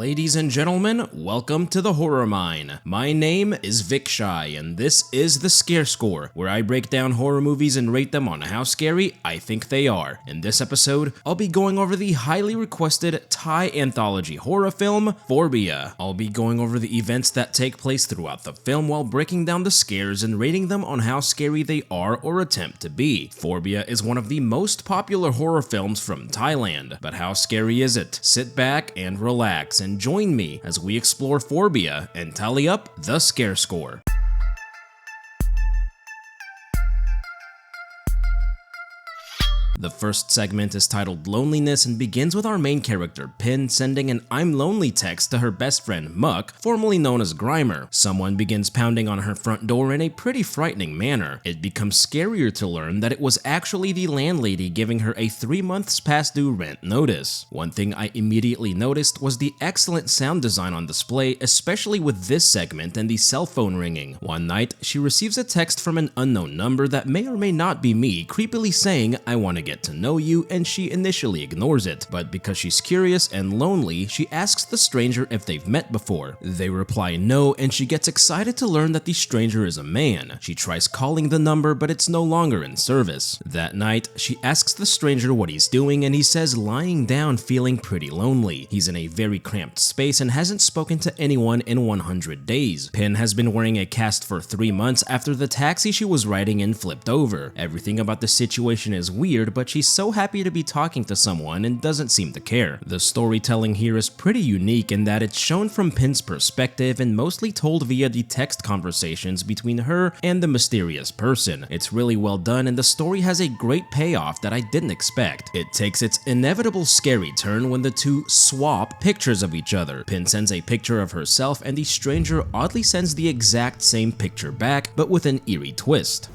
Ladies and gentlemen, welcome to the Horror Mine. My name is Vic Shy, and this is the Scare Score, where I break down horror movies and rate them on how scary I think they are. In this episode, I'll be going over the highly requested Thai anthology horror film, Phobia. I'll be going over the events that take place throughout the film while breaking down the scares and rating them on how scary they are or attempt to be. Phobia is one of the most popular horror films from Thailand, but how scary is it? Sit back and relax and join me as we explore Phobia and tally up the Scare Score. The first segment is titled Loneliness and begins with our main character, Pin, sending an I'm lonely text to her best friend, Muck, formerly known as Grimer. Someone begins pounding on her front door in a pretty frightening manner. It becomes scarier to learn that it was actually the landlady giving her a 3 months past due rent notice. One thing I immediately noticed was the excellent sound design on display, especially with this segment and the cell phone ringing. One night, she receives a text from an unknown number that may or may not be me, creepily saying, "I want to get to know you," and she initially ignores it, but because she's curious and lonely, she asks the stranger if they've met before. They reply no, and she gets excited to learn that the stranger is a man. She tries calling the number, but it's no longer in service. That night, she asks the stranger what he's doing, and he says lying down feeling pretty lonely. He's in a very cramped space and hasn't spoken to anyone in 100 days. Pin has been wearing a cast for 3 months after the taxi she was riding in flipped over. Everything about the situation is weird, but she's so happy to be talking to someone and doesn't seem to care. The storytelling here is pretty unique in that it's shown from Pin's perspective and mostly told via the text conversations between her and the mysterious person. It's really well done, and the story has a great payoff that I didn't expect. It takes its inevitable scary turn when the two swap pictures of each other. Pin sends a picture of herself and the stranger oddly sends the exact same picture back, but with an eerie twist.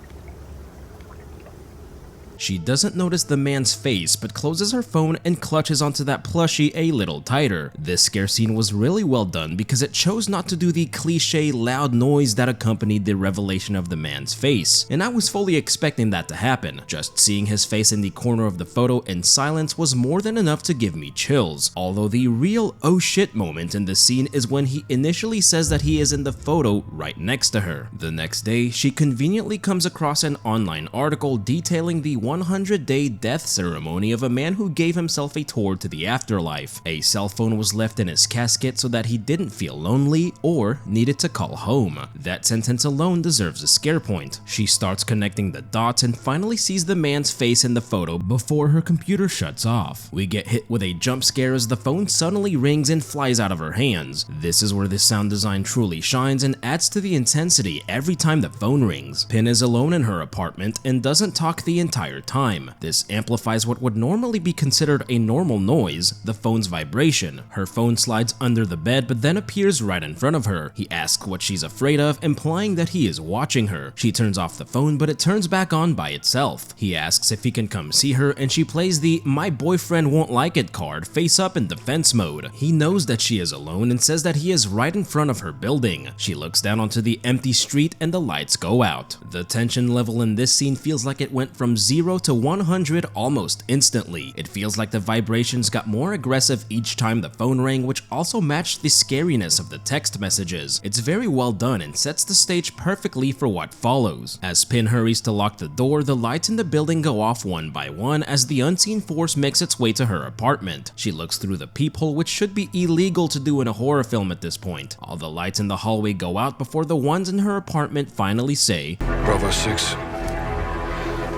She doesn't notice the man's face, but closes her phone and clutches onto that plushie a little tighter. This scare scene was really well done because it chose not to do the cliche loud noise that accompanied the revelation of the man's face, and I was fully expecting that to happen. Just seeing his face in the corner of the photo in silence was more than enough to give me chills, although the real oh shit moment in the scene is when he initially says that he is in the photo right next to her. The next day, she conveniently comes across an online article detailing the 100-day death ceremony of a man who gave himself a tour to the afterlife. A cell phone was left in his casket so that he didn't feel lonely or needed to call home. That sentence alone deserves a scare point. She starts connecting the dots and finally sees the man's face in the photo before her computer shuts off. We get hit with a jump scare as the phone suddenly rings and flies out of her hands. This is where the sound design truly shines and adds to the intensity every time the phone rings. Pin is alone in her apartment and doesn't talk the entire time. This amplifies what would normally be considered a normal noise, the phone's vibration. Her phone slides under the bed but then appears right in front of her. He asks what she's afraid of, implying that he is watching her. She turns off the phone but it turns back on by itself. He asks if he can come see her and she plays the "my boyfriend won't like it" card face up in defense mode. He knows that she is alone and says that he is right in front of her building. She looks down onto the empty street and the lights go out. The tension level in this scene feels like it went from 0 to 100 almost instantly. It feels like the vibrations got more aggressive each time the phone rang, which also matched the scariness of the text messages. It's very well done and sets the stage perfectly for what follows. As Pin hurries to lock the door, the lights in the building go off one by one as the unseen force makes its way to her apartment. She looks through the peephole, which should be illegal to do in a horror film at this point. All the lights in the hallway go out before the ones in her apartment finally say, Bravo 6,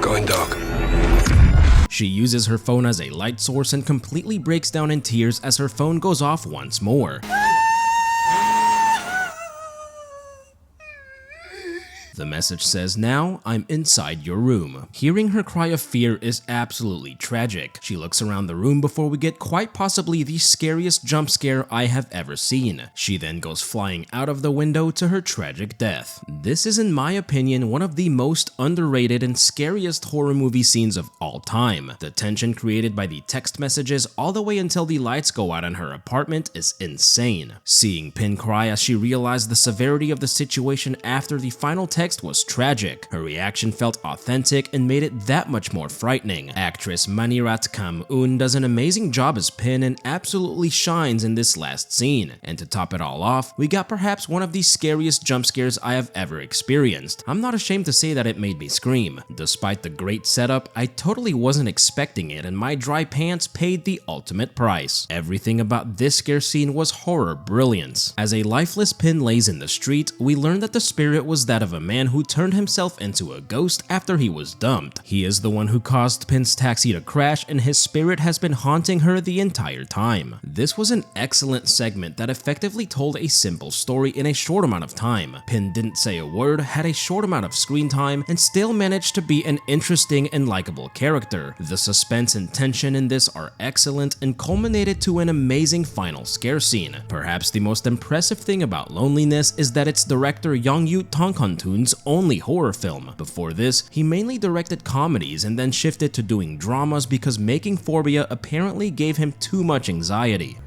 going dark. She uses her phone as a light source and completely breaks down in tears as her phone goes off once more. The message says, "Now I'm inside your room." Hearing her cry of fear is absolutely tragic. She looks around the room before we get quite possibly the scariest jump scare I have ever seen. She then goes flying out of the window to her tragic death. This is, in my opinion, one of the most underrated and scariest horror movie scenes of all time. The tension created by the text messages all the way until the lights go out in her apartment is insane. Seeing Pin cry as she realized the severity of the situation after the final text text was tragic. Her reaction felt authentic and made it that much more frightening. Actress Manirat Kam-un does an amazing job as Pin and absolutely shines in this last scene. And to top it all off, we got perhaps one of the scariest jump scares I have ever experienced. I'm not ashamed to say that it made me scream. Despite the great setup, I totally wasn't expecting it, and my dry pants paid the ultimate price. Everything about this scare scene was horror brilliance. As a lifeless Pin lays in the street, we learn that the spirit was that of a man who turned himself into a ghost after he was dumped. He is the one who caused Pin's taxi to crash, and his spirit has been haunting her the entire time. This was an excellent segment that effectively told a simple story in a short amount of time. Pin didn't say a word, had a short amount of screen time, and still managed to be an interesting and likable character. The suspense and tension in this are excellent and culminated to an amazing final scare scene. Perhaps the most impressive thing about Loneliness is that it's director Yongyoo Tongkontun's only horror film. Before this, he mainly directed comedies and then shifted to doing dramas because making Phobia apparently gave him too much anxiety.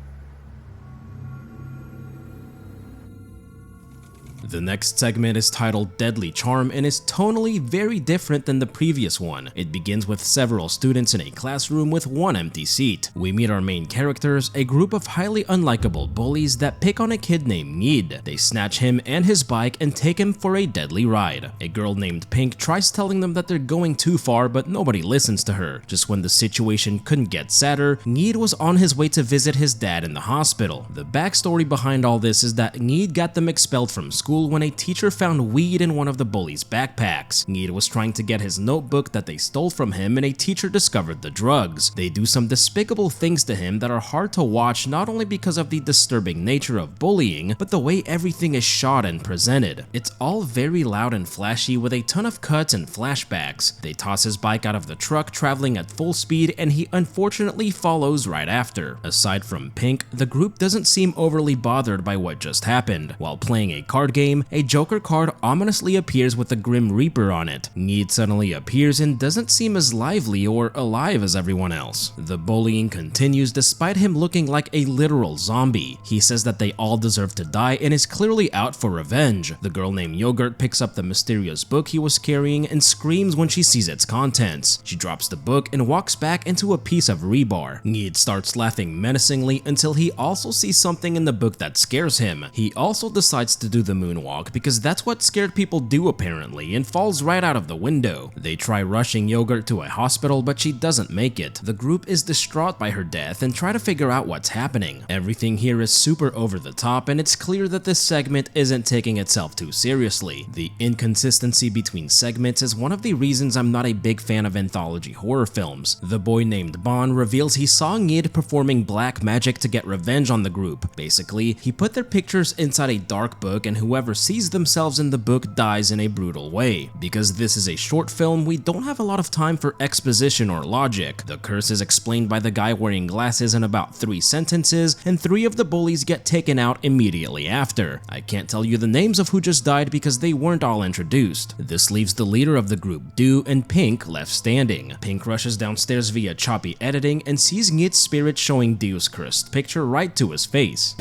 The next segment is titled Deadly Charm and is tonally very different than the previous one. It begins with several students in a classroom with one empty seat. We meet our main characters, a group of highly unlikable bullies that pick on a kid named Mid. They snatch him and his bike and take him for a deadly ride. A girl named Pink tries telling them that they're going too far, but nobody listens to her. Just when the situation couldn't get sadder, Mid was on his way to visit his dad in the hospital. The backstory behind all this is that Mid got them expelled from school when a teacher found weed in one of the bullies' backpacks. Mid was trying to get his notebook that they stole from him, and a teacher discovered the drugs. They do some despicable things to him that are hard to watch, not only because of the disturbing nature of bullying, but the way everything is shot and presented. It's all very loud and flashy with a ton of cuts and flashbacks. They toss his bike out of the truck traveling at full speed, and he unfortunately follows right after. Aside from Pink, the group doesn't seem overly bothered by what just happened. While playing a card game, a Joker card ominously appears with the Grim Reaper on it. Need suddenly appears and doesn't seem as lively or alive as everyone else. The bullying continues despite him looking like a literal zombie. He says that they all deserve to die and is clearly out for revenge. The girl named Yogurt picks up the mysterious book he was carrying and screams when she sees its contents. She drops the book and walks back into a piece of rebar. Need starts laughing menacingly until he also sees something in the book that scares him. He also decides to do the moonwalk because that's what scared people do apparently, and falls right out of the window. They try rushing Yogurt to a hospital, but she doesn't make it. The group is distraught by her death and try to figure out what's happening. Everything here is super over the top, and it's clear that this segment isn't taking itself too seriously. The inconsistency between segments is one of the reasons I'm not a big fan of anthology horror films. The boy named Bon reveals he saw Ngid performing black magic to get revenge on the group. Basically, he put their pictures inside a dark book, and whoever sees themselves in the book dies in a brutal way. Because this is a short film, we don't have a lot of time for exposition or logic. The curse is explained by the guy wearing glasses in about 3 sentences, and 3 of the bullies get taken out immediately after. I can't tell you the names of who just died because they weren't all introduced. This leaves the leader of the group, Do, and Pink left standing. Pink rushes downstairs via choppy editing and sees Ngid's spirit showing Do's cursed picture right to his face.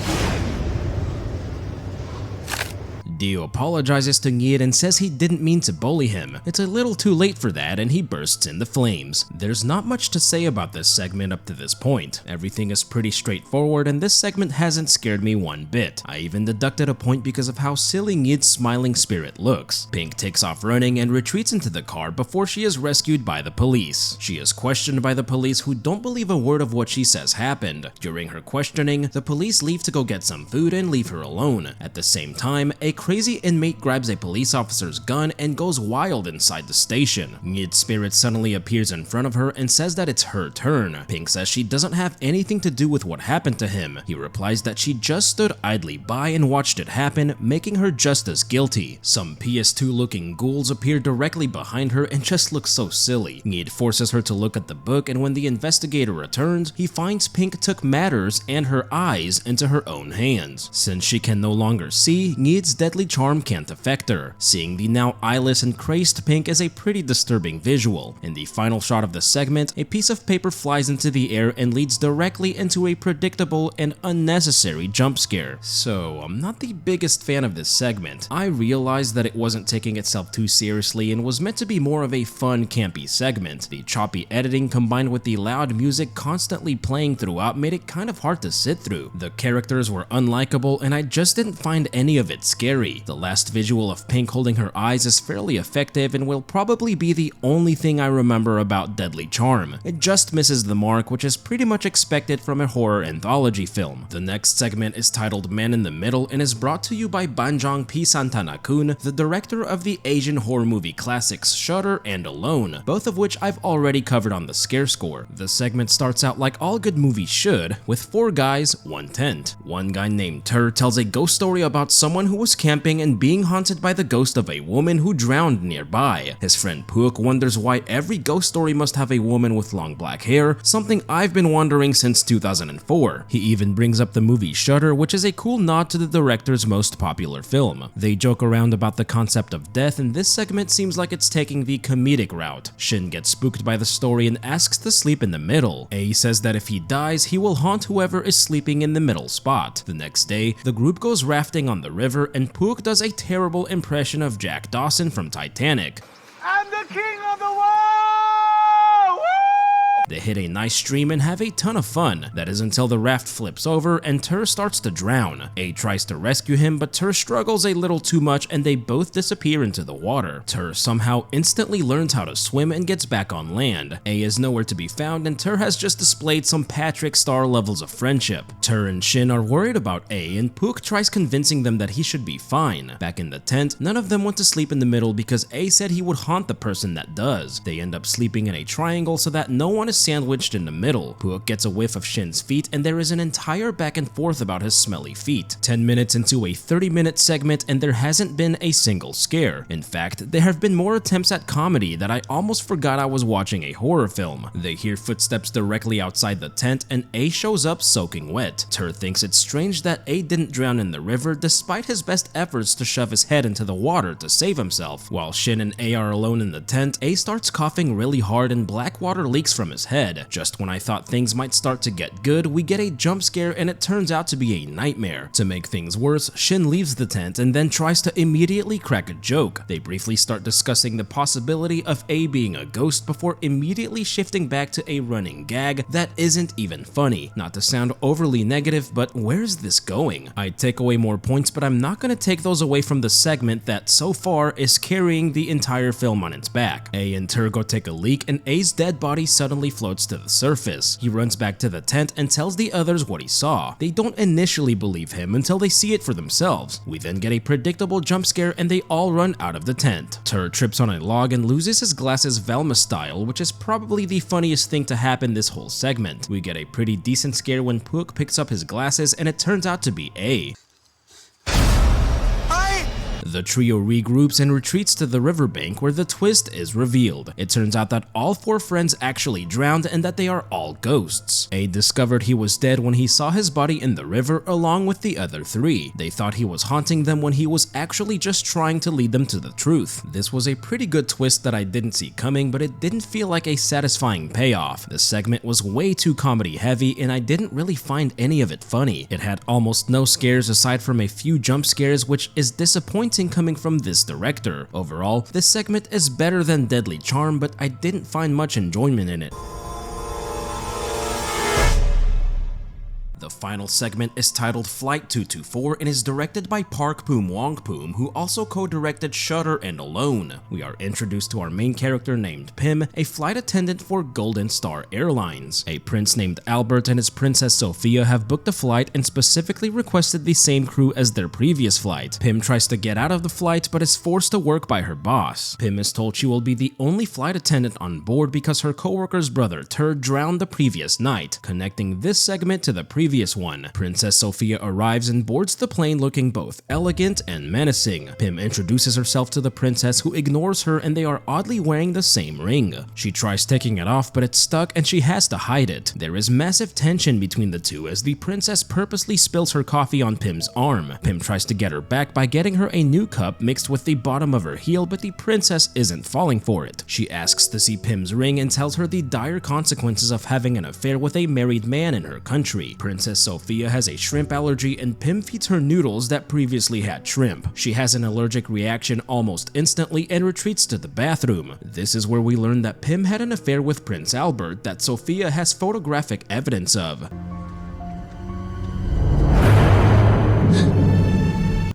Dio apologizes to Ngid and says he didn't mean to bully him. It's a little too late for that, and he bursts into flames. There's not much to say about this segment up to this point. Everything is pretty straightforward, and this segment hasn't scared me one bit. I even deducted a point because of how silly Ngid's smiling spirit looks. Pink takes off running and retreats into the car before she is rescued by the police. She is questioned by the police, who don't believe a word of what she says happened. During her questioning, the police leave to go get some food and leave her alone. At the same time, a crazy inmate grabs a police officer's gun and goes wild inside the station. Ngid's spirit suddenly appears in front of her and says that it's her turn. Pink says she doesn't have anything to do with what happened to him. He replies that she just stood idly by and watched it happen, making her just as guilty. Some PS2-looking ghouls appear directly behind her and just look so silly. Ngid forces her to look at the book, and when the investigator returns, he finds Pink took matters and her eyes into her own hands. Since she can no longer see, Ngid's deadly deadly charm can't affect her. Seeing the now eyeless and crazed Pink is a pretty disturbing visual. In the final shot of the segment, a piece of paper flies into the air and leads directly into a predictable and unnecessary jump scare. So, I'm not the biggest fan of this segment. I realized that it wasn't taking itself too seriously and was meant to be more of a fun, campy segment. The choppy editing combined with the loud music constantly playing throughout made it kind of hard to sit through. The characters were unlikable and I just didn't find any of it scary. The last visual of Pink holding her eyes is fairly effective and will probably be the only thing I remember about Deadly Charm. It just misses the mark, which is pretty much expected from a horror anthology film. The next segment is titled Man in the Middle and is brought to you by Banjong P. Santana-kun, the director of the Asian horror movie classics Shudder and Alone, both of which I've already covered on the Scare Score. The segment starts out like all good movies should, with 4 guys, 1 tent. One guy named Tur tells a ghost story about someone who was camping and being haunted by the ghost of a woman who drowned nearby. His friend Puok wonders why every ghost story must have a woman with long black hair, something I've been wondering since 2004. He even brings up the movie Shudder, which is a cool nod to the director's most popular film. They joke around about the concept of death, and this segment seems like it's taking the comedic route. Shin gets spooked by the story and asks to sleep in the middle. A says that if he dies, he will haunt whoever is sleeping in the middle spot. The next day, the group goes rafting on the river, and Puok does a terrible impression of Jack Dawson from Titanic. I'm the king of the world! Woo! They hit a nice stream and have a ton of fun. That is until the raft flips over and Tur starts to drown. A tries to rescue him, but Tur struggles a little too much and they both disappear into the water. Tur somehow instantly learns how to swim and gets back on land. A is nowhere to be found and Tur has just displayed some Patrick Star levels of friendship. Tur and Shin are worried about A and Puok tries convincing them that he should be fine. Back in the tent, none of them want to sleep in the middle because A said he would haunt the person that does. They end up sleeping in a triangle so that no one is sandwiched in the middle. Puok gets a whiff of Shin's feet and there is an entire back and forth about his smelly feet. 10 minutes into a 30-minute segment and there hasn't been a single scare. In fact, there have been more attempts at comedy that I almost forgot I was watching a horror film. They hear footsteps directly outside the tent and A shows up soaking wet. Tur thinks it's strange that A didn't drown in the river despite his best efforts to shove his head into the water to save himself. While Shin and A are alone in the tent, A starts coughing really hard and black water leaks from his head. Just when I thought things might start to get good, we get a jump scare and it turns out to be a nightmare. To make things worse, Shin leaves the tent and then tries to immediately crack a joke. They briefly start discussing the possibility of A being a ghost before immediately shifting back to a running gag that isn't even funny. Not to sound overly negative, but where's this going? I'd take away more points, but I'm not gonna take those away from the segment that so far is carrying the entire film on its back. A and Tur go take a leak and A's dead body suddenly floats to the surface. He runs back to the tent and tells the others what he saw. They don't initially believe him until they see it for themselves. We then get a predictable jump scare and they all run out of the tent. Tur trips on a log and loses his glasses Velma style, which is probably the funniest thing to happen this whole segment. We get a pretty decent scare when Puok picks up his glasses and it turns out to be A. The trio regroups and retreats to the riverbank where the twist is revealed. It turns out that all 4 friends actually drowned and that they are all ghosts. A discovered he was dead when he saw his body in the river along with the other 3. They thought he was haunting them when he was actually just trying to lead them to the truth. This was a pretty good twist that I didn't see coming, but it didn't feel like a satisfying payoff. The segment was way too comedy heavy and I didn't really find any of it funny. It had almost no scares aside from a few jump scares, which is disappointing coming from this director. Overall, this segment is better than Deadly Charm, but I didn't find much enjoyment in it. The final segment is titled Flight 224 and is directed by Park Poom-Wong-Poom, who also co-directed Shudder and Alone. We are introduced to our main character named Pim, a flight attendant for Golden Star Airlines. A prince named Albert and his princess Sophia have booked a flight and specifically requested the same crew as their previous flight. Pim tries to get out of the flight but is forced to work by her boss. Pim is told she will be the only flight attendant on board because her co-worker's brother Tur drowned the previous night, connecting this segment to the previous mysterious one. Princess Sophia arrives and boards the plane looking both elegant and menacing. Pim introduces herself to the princess, who ignores her, and they are oddly wearing the same ring. She tries taking it off, but it's stuck and she has to hide it. There is massive tension between the two as the princess purposely spills her coffee on Pim's arm. Pim tries to get her back by getting her a new cup mixed with the bottom of her heel, but the princess isn't falling for it. She asks to see Pim's ring and tells her the dire consequences of having an affair with a married man in her country. Princess Sophia has a shrimp allergy and Pim feeds her noodles that previously had shrimp. She has an allergic reaction almost instantly and retreats to the bathroom. This is where we learn that Pim had an affair with Prince Albert that Sophia has photographic evidence of.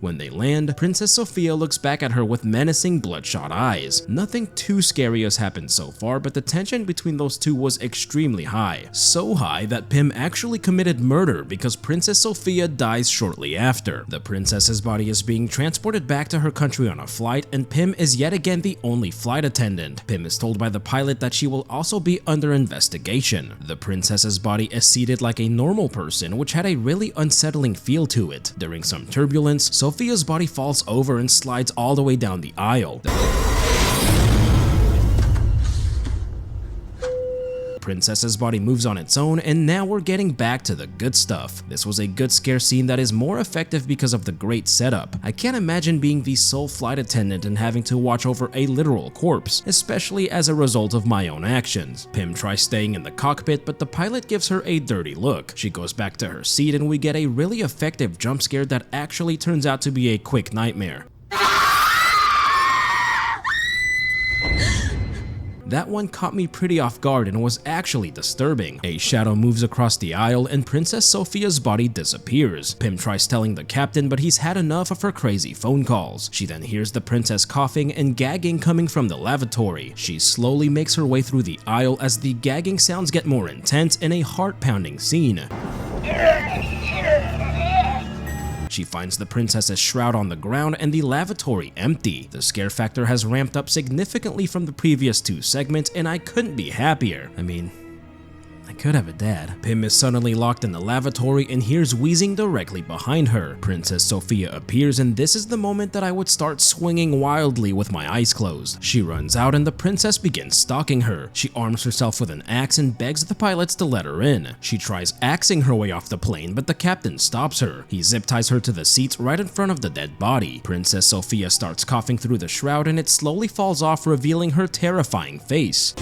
When they land, Princess Sophia looks back at her with menacing bloodshot eyes. Nothing too scary has happened so far, but the tension between those two was extremely high. So high that Pim actually committed murder because Princess Sophia dies shortly after. The princess's body is being transported back to her country on a flight, and Pim is yet again the only flight attendant. Pim is told by the pilot that she will also be under investigation. The princess's body is seated like a normal person, which had a really unsettling feel to it. During some turbulence, Sophia's body falls over and slides all the way down the aisle. Princess's body moves on its own, and now we're getting back to the good stuff. This was a good scare scene that is more effective because of the great setup. I can't imagine being the sole flight attendant and having to watch over a literal corpse, especially as a result of my own actions. Pim tries staying in the cockpit, but the pilot gives her a dirty look. She goes back to her seat and we get a really effective jump scare that actually turns out to be a quick nightmare. That one caught me pretty off guard and was actually disturbing. A shadow moves across the aisle and Princess Sophia's body disappears. Pim tries telling the captain, but he's had enough of her crazy phone calls. She then hears the princess coughing and gagging coming from the lavatory. She slowly makes her way through the aisle as the gagging sounds get more intense in a heart-pounding scene. She finds the princess's shroud on the ground and the lavatory empty. The scare factor has ramped up significantly from the previous two segments, and I couldn't be happier. I mean, I could have a dad. Pim is suddenly locked in the lavatory and hears wheezing directly behind her. Princess Sophia appears, and this is the moment that I would start swinging wildly with my eyes closed. She runs out and the princess begins stalking her. She arms herself with an axe and begs the pilots to let her in. She tries axing her way off the plane, but the captain stops her. He zip ties her to the seats right in front of the dead body. Princess Sophia starts coughing through the shroud and it slowly falls off, revealing her terrifying face.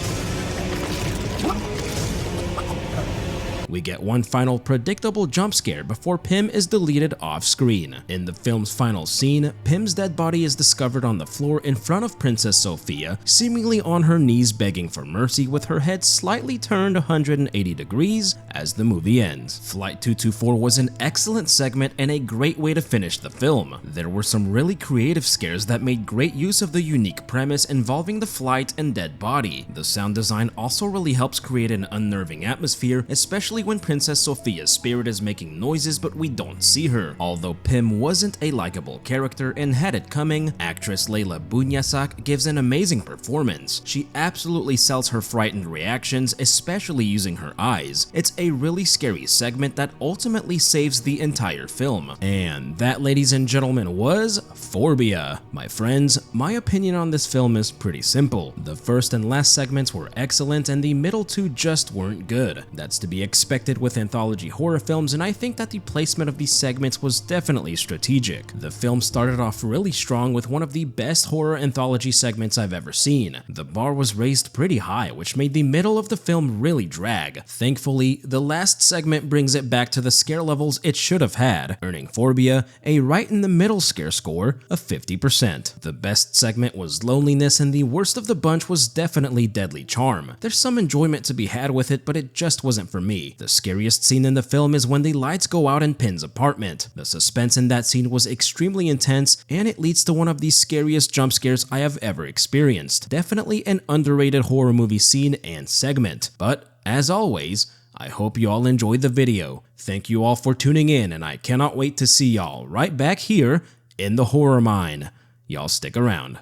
We get one final predictable jump scare before Pim is deleted off screen. In the film's final scene, Pim's dead body is discovered on the floor in front of Princess Sophia, seemingly on her knees begging for mercy with her head slightly turned 180 degrees as the movie ends. Flight 224 was an excellent segment and a great way to finish the film. There were some really creative scares that made great use of the unique premise involving the flight and dead body. The sound design also really helps create an unnerving atmosphere, especially when Princess Sophia's spirit is making noises but we don't see her. Although Pim wasn't a likable character and had it coming, actress Leila Bunyasak gives an amazing performance. She absolutely sells her frightened reactions, especially using her eyes. It's a really scary segment that ultimately saves the entire film. And that, ladies and gentlemen, was Phobia. My friends, my opinion on this film is pretty simple. The first and last segments were excellent and the middle two just weren't good. That's to be expected with anthology horror films, and I think that the placement of these segments was definitely strategic. The film started off really strong with one of the best horror anthology segments I've ever seen. The bar was raised pretty high, which made the middle of the film really drag. Thankfully, the last segment brings it back to the scare levels it should have had, earning Phobia a right in the middle scare score of 50%. The best segment was Loneliness, and the worst of the bunch was definitely Deadly Charm. There's some enjoyment to be had with it, but it just wasn't for me. The scariest scene in the film is when the lights go out in Pin's apartment. The suspense in that scene was extremely intense, and it leads to one of the scariest jump scares I have ever experienced. Definitely an underrated horror movie scene and segment. But, as always, I hope you all enjoyed the video. Thank you all for tuning in, and I cannot wait to see y'all right back here in the horror mine. Y'all stick around.